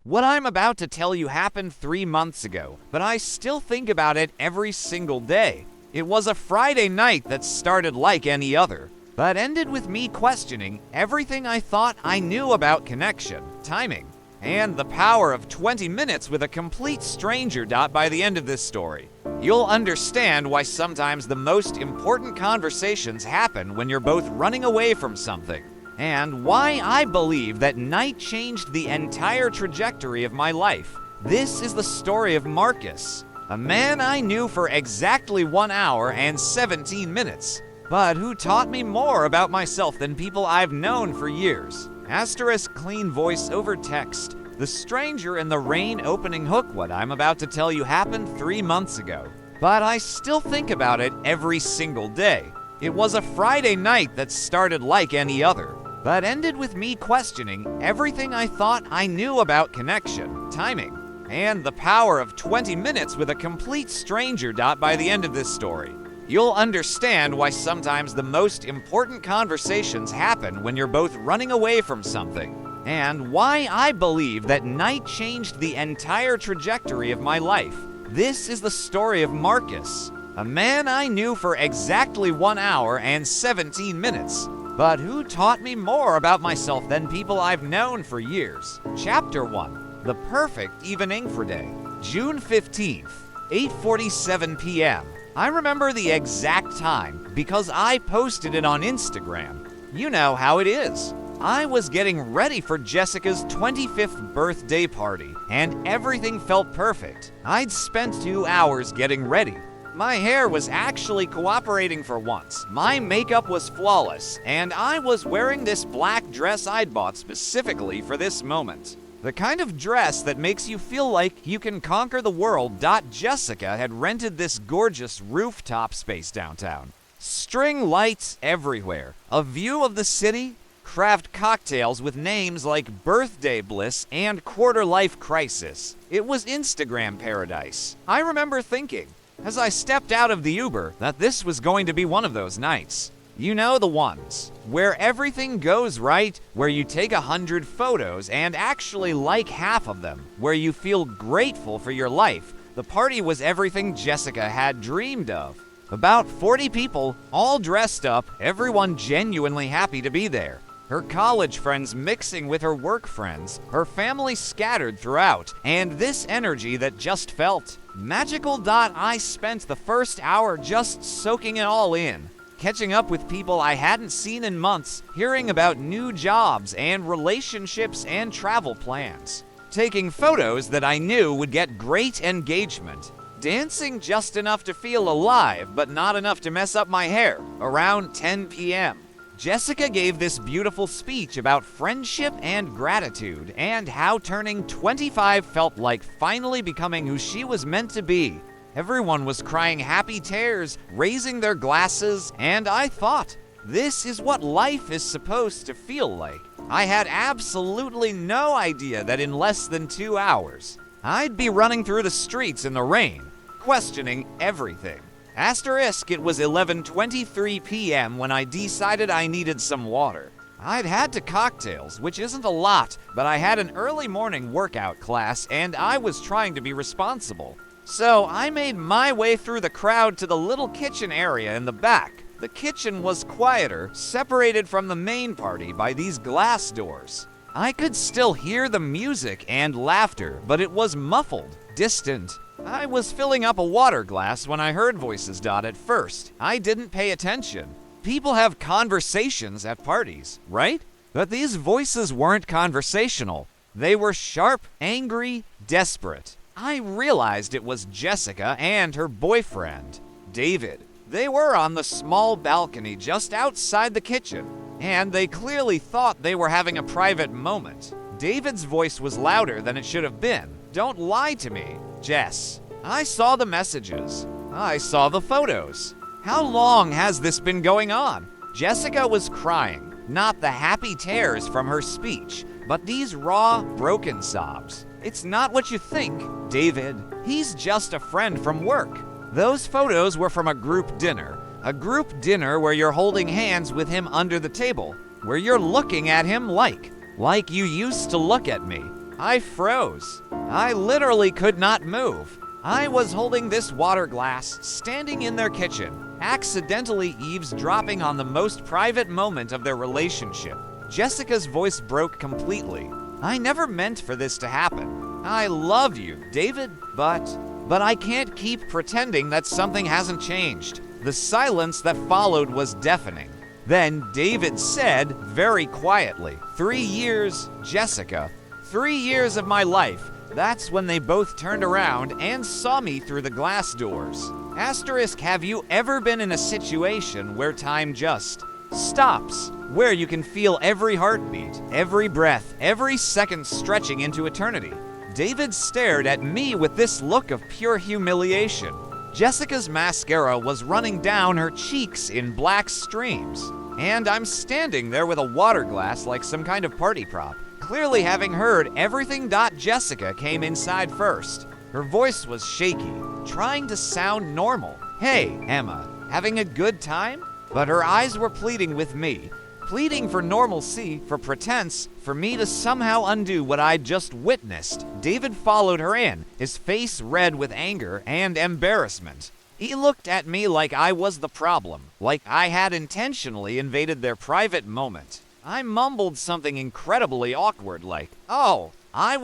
What I'm about to tell you happened 3 months ago, but I still think about it every single day. It was a Friday night that started like any other, but ended with me questioning everything I thought I knew about connection, timing, and the power of 20 minutes with a complete stranger. By the end of this story, you'll understand why sometimes the most important conversations happen when you're both running away from something, and why I believe that night changed the entire trajectory of my life. This is the story of Marcus, a man I knew for exactly 1 hour and 17 minutes, but who taught me more about myself than people I've known for years. Asterisk clean voice over text. The Stranger in the Rain opening hook. What I'm about to tell you happened 3 months ago, but I still think about it every single day. It was a Friday night that started like any other, but ended with me questioning everything I thought I knew about connection, timing, and the power of 20 minutes with a complete stranger. By the end of this story, you'll understand why sometimes the most important conversations happen when you're both running away from something, and why I believe that night changed the entire trajectory of my life. This is the story of Marcus, a man I knew for exactly 1 hour and 17 minutes, but who taught me more about myself than people I've known for years. Chapter 1. The Perfect Evening for Day. June 15th, 8:47 p.m. I remember the exact time because I posted it on Instagram. You know how it is. I was getting ready for Jessica's 25th birthday party, and everything felt perfect. I'd spent 2 hours getting ready. My hair was actually cooperating for once. My makeup was flawless, and I was wearing this black dress I'd bought specifically for this moment. The kind of dress that makes you feel like you can conquer the world. Jessica had rented this gorgeous rooftop space downtown. String lights everywhere, a view of the city, craft cocktails with names like Birthday Bliss and Quarter Life Crisis. It was Instagram paradise. I remember thinking, as I stepped out of the Uber, that this was going to be one of those nights. You know, the ones where everything goes right, where you take 100 photos and actually like half of them, where you feel grateful for your life. The party was everything Jessica had dreamed of. About 40 people, all dressed up, everyone genuinely happy to be there. Her college friends mixing with her work friends, her family scattered throughout, and this energy that just felt magical. I spent the first hour just soaking it all in, catching up with people I hadn't seen in months, hearing about new jobs and relationships and travel plans, taking photos that I knew would get great engagement, dancing just enough to feel alive but not enough to mess up my hair. Around 10 p.m., Jessica gave this beautiful speech about friendship and gratitude, and how turning 25 felt like finally becoming who she was meant to be. Everyone was crying happy tears, raising their glasses, and I thought, this is what life is supposed to feel like. I had absolutely no idea that in less than 2 hours, I'd be running through the streets in the rain, questioning everything. Asterisk, it was 11:23 p.m. when I decided I needed some water. I'd had to cocktails, which isn't a lot, but I had an early morning workout class and I was trying to be responsible. So I made my way through the crowd to the little kitchen area in the back. The kitchen was quieter, separated from the main party by these glass doors. I could still hear the music and laughter, but it was muffled, distant. I was filling up a water glass when I heard voices. At first, I didn't pay attention. People have conversations at parties, right? But these voices weren't conversational. They were sharp, angry, desperate. I realized it was Jessica and her boyfriend, David. They were on the small balcony just outside the kitchen, and they clearly thought they were having a private moment. David's voice was louder than it should have been. Don't lie to me, Jess. I saw the messages. I saw the photos. How long has this been going on? Jessica was crying, not the happy tears from her speech, but these raw, broken sobs. It's not what you think, David. He's just a friend from work. Those photos were from a group dinner where you're holding hands with him under the table, where you're looking at him like you used to look at me. I froze. I literally could not move. I was holding this water glass, standing in their kitchen, accidentally eavesdropping on the most private moment of their relationship. Jessica's voice broke completely. I never meant for this to happen. I love you, David, but I can't keep pretending that something hasn't changed. The silence that followed was deafening. Then David said, very quietly, 3 years, Jessica. 3 years of my life. That's when they both turned around and saw me through the glass doors. Asterisk, have you ever been in a situation where time just stops? Where you can feel every heartbeat, every breath, every second stretching into eternity? David stared at me with this look of pure humiliation. Jessica's mascara was running down her cheeks in black streams, and I'm standing there with a water glass like some kind of party prop. Clearly having heard everything. Jessica came inside first. Her voice was shaky, trying to sound normal. Hey, Emma, having a good time? But her eyes were pleading with me, pleading for normalcy, for pretense, for me to somehow undo what I'd just witnessed. David followed her in, his face red with anger and embarrassment. He looked at me like I was the problem, like I had intentionally invaded their private moment. I mumbled something incredibly awkward like, oh, I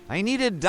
needed ...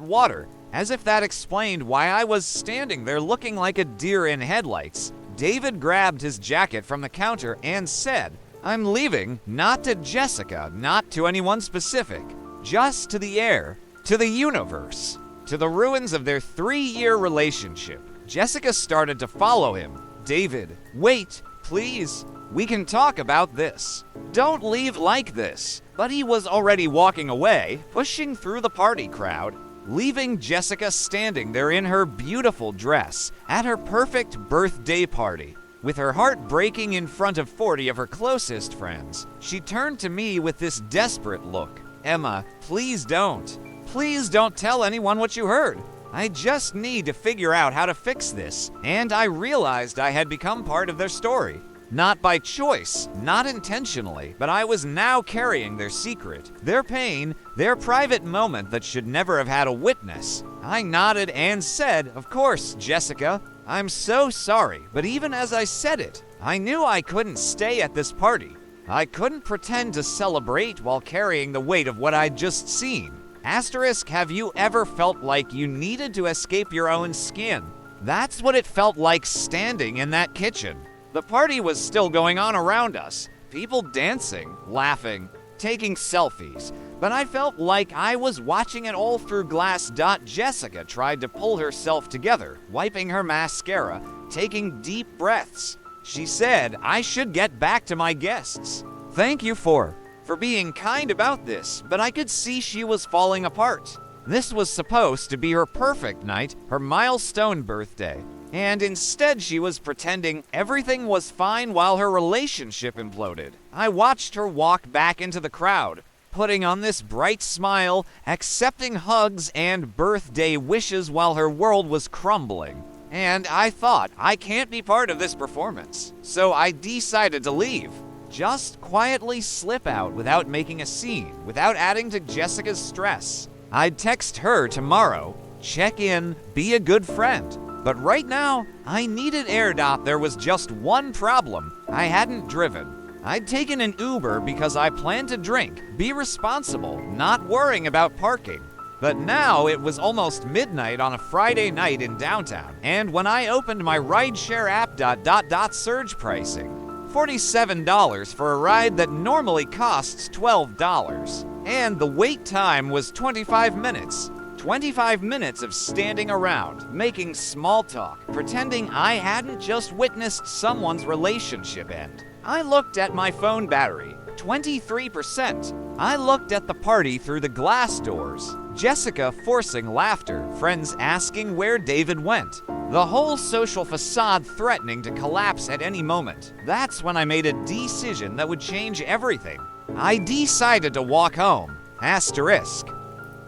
water, as if that explained why I was standing there looking like a deer in headlights. David grabbed his jacket from the counter and said, I'm leaving, not to Jessica, not to anyone specific, just to the air, to the universe, to the ruins of their 3-year relationship. Jessica started to follow him. David, wait, please. We can talk about this. Don't leave like this. But he was already walking away, pushing through the party crowd, leaving Jessica standing there in her beautiful dress at her perfect birthday party. With her heart breaking in front of 40 of her closest friends, she turned to me with this desperate look. Emma, please don't. Please don't tell anyone what you heard. I just need to figure out how to fix this. And I realized I had become part of their story. Not by choice, not intentionally, but I was now carrying their secret, their pain, their private moment that should never have had a witness. I nodded and said, of course, Jessica, I'm so sorry, but even as I said it, I knew I couldn't stay at this party. I couldn't pretend to celebrate while carrying the weight of what I'd just seen. Asterisk, have you ever felt like you needed to escape your own skin? That's what it felt like standing in that kitchen. The party was still going on around us, people dancing, laughing, taking selfies, but I felt like I was watching it all through glass. Jessica tried to pull herself together, wiping her mascara, taking deep breaths. She said I should get back to my guests. Thank you for being kind about this, but I could see she was falling apart. This was supposed to be her perfect night, her milestone birthday. And instead she was pretending everything was fine while her relationship imploded. I watched her walk back into the crowd, putting on this bright smile, accepting hugs and birthday wishes while her world was crumbling. And I thought, I can't be part of this performance. So I decided to leave. Just quietly slip out without making a scene, without adding to Jessica's stress. I'd text her tomorrow, check in, be a good friend. But right now, I needed air. There was just one problem. I hadn't driven. I'd taken an Uber because I planned to drink, be responsible, not worrying about parking. But now it was almost midnight on a Friday night in downtown, and when I opened my rideshare app, surge pricing. $47 for a ride that normally costs $12. And the wait time was 25 minutes. 25 minutes of standing around, making small talk, pretending I hadn't just witnessed someone's relationship end. I looked at my phone battery, 23%. I looked at the party through the glass doors. Jessica forcing laughter, friends asking where David went. The whole social facade threatening to collapse at any moment. That's when I made a decision that would change everything. I decided to walk home. Asterisk.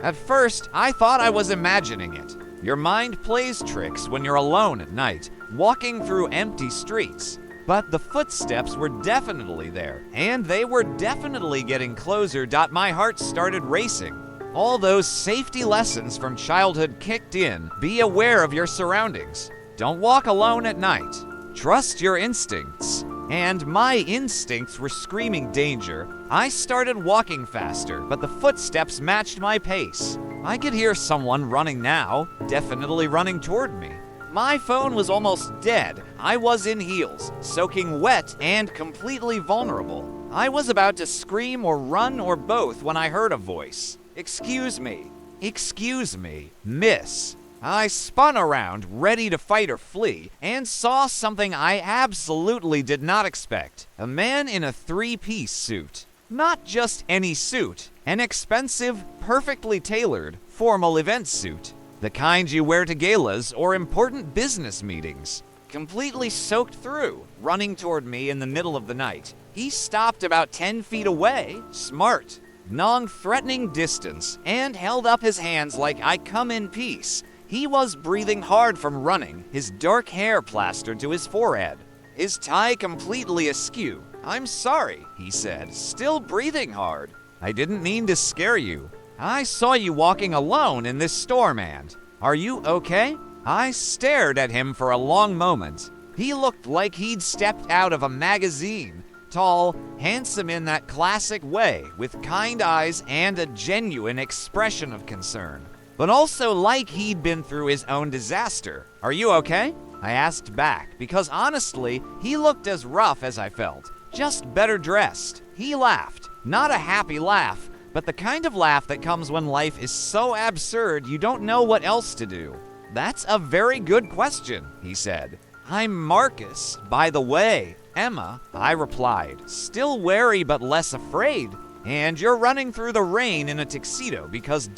At first, I thought I was imagining it. Your mind plays tricks when you're alone at night, walking through empty streets. But the footsteps were definitely there, and they were definitely getting closer. My heart started racing. All those safety lessons from childhood kicked in. Be aware of your surroundings. Don't walk alone at night. Trust your instincts. And my instincts were screaming danger. I started walking faster, but the footsteps matched my pace. I could hear someone running now, definitely running toward me. My phone was almost dead. I was in heels, soaking wet and completely vulnerable. I was about to scream or run or both when I heard a voice. "Excuse me. Excuse me, miss." I spun around, ready to fight or flee, and saw something I absolutely did not expect. A man in a three-piece suit. Not just any suit, an expensive, perfectly tailored, formal event suit. The kind you wear to galas or important business meetings. Completely soaked through, running toward me in the middle of the night. He stopped about 10 feet away, smart, non-threatening distance, and held up his hands like I come in peace. He was breathing hard from running, his dark hair plastered to his forehead, his tie completely askew. "I'm sorry," he said, still breathing hard. "I didn't mean to scare you. I saw you walking alone in this storm, and are you okay?" I stared at him for a long moment. He looked like he'd stepped out of a magazine, tall, handsome in that classic way, with kind eyes and a genuine expression of concern, but also like he'd been through his own disaster. "Are you okay?" I asked back, because honestly, he looked as rough as I felt, just better dressed. He laughed, not a happy laugh, but the kind of laugh that comes when life is so absurd you don't know what else to do. "That's a very good question," he said. "I'm Marcus, by the way. Emma," I replied, still wary but less afraid. "And you're running through the rain in a tuxedo because ...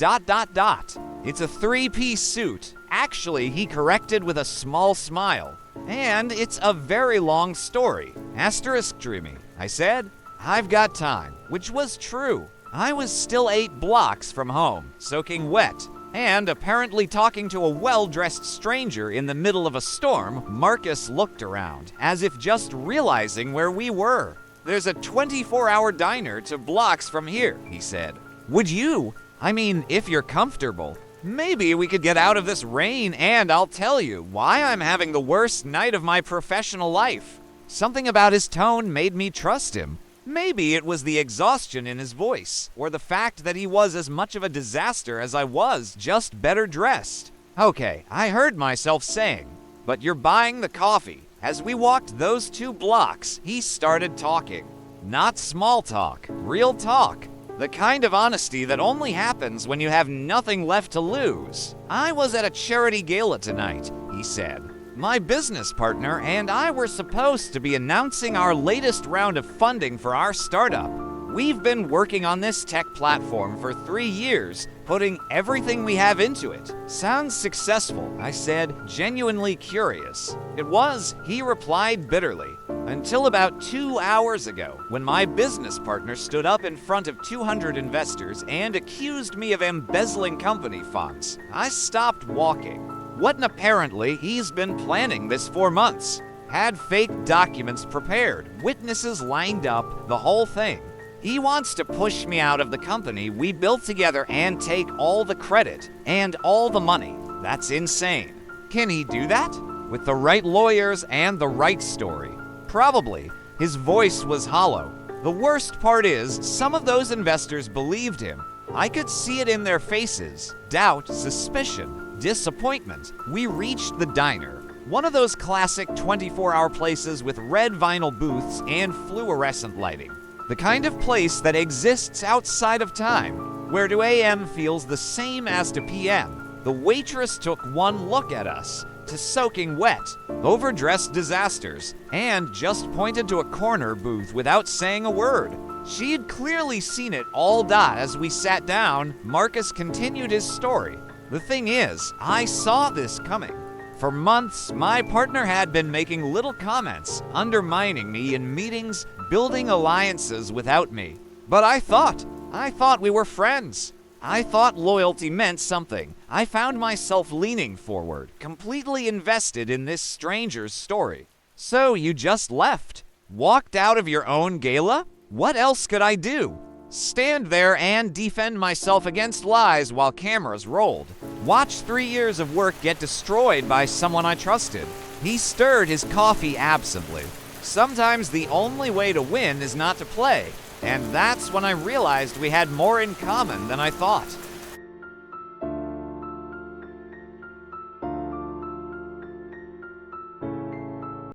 It's a three-piece suit." Actually, he corrected with a small smile. "And it's a very long story. Asterisk dreamy," I said. "I've got time," which was true. I was still 8 blocks from home, soaking wet, and apparently talking to a well-dressed stranger in the middle of a storm. Marcus looked around, as if just realizing where we were. "There's a 24-hour diner 2 blocks from here," he said. "Would you? I mean, if you're comfortable. Maybe we could get out of this rain, and I'll tell you why I'm having the worst night of my professional life." Something about his tone made me trust him. Maybe it was the exhaustion in his voice, or the fact that he was as much of a disaster as I was, just better dressed. "Okay," I heard myself saying, "but you're buying the coffee." As we walked those 2 blocks, he started talking. Not small talk, real talk. The kind of honesty that only happens when you have nothing left to lose. "I was at a charity gala tonight," he said. "My business partner and I were supposed to be announcing our latest round of funding for our startup. We've been working on this tech platform for 3 years, putting everything we have into it." "Sounds successful," I said, genuinely curious. "It was," he replied bitterly, "until about 2 hours ago, when my business partner stood up in front of 200 investors and accused me of embezzling company funds. I stopped walking. What, and apparently he's been planning this for months. Had fake documents prepared, witnesses lined up, the whole thing. He wants to push me out of the company we built together and take all the credit and all the money. That's insane. Can he do that? With the right lawyers and the right story? Probably." His voice was hollow. The worst part is, some of those investors believed him. I could see it in their faces. Doubt, suspicion, disappointment. We reached the diner. One of those classic 24-hour places with red vinyl booths and fluorescent lighting. The kind of place that exists outside of time, where to AM feels the same as to PM. The waitress took one look at us, to soaking wet, overdressed disasters, and just pointed to a corner booth without saying a word. She'd clearly seen it all. As we sat down, Marcus continued his story. "The thing is, I saw this coming. For months, my partner had been making little comments, undermining me in meetings, building alliances without me. But I thought we were friends. I thought loyalty meant something. I found myself leaning forward, completely invested in this stranger's story. So you just left? Walked out of your own gala? What else could I do? Stand there and defend myself against lies while cameras rolled. Watch 3 years of work get destroyed by someone I trusted. He stirred his coffee absently. Sometimes the only way to win is not to play, and that's when I realized we had more in common than I thought.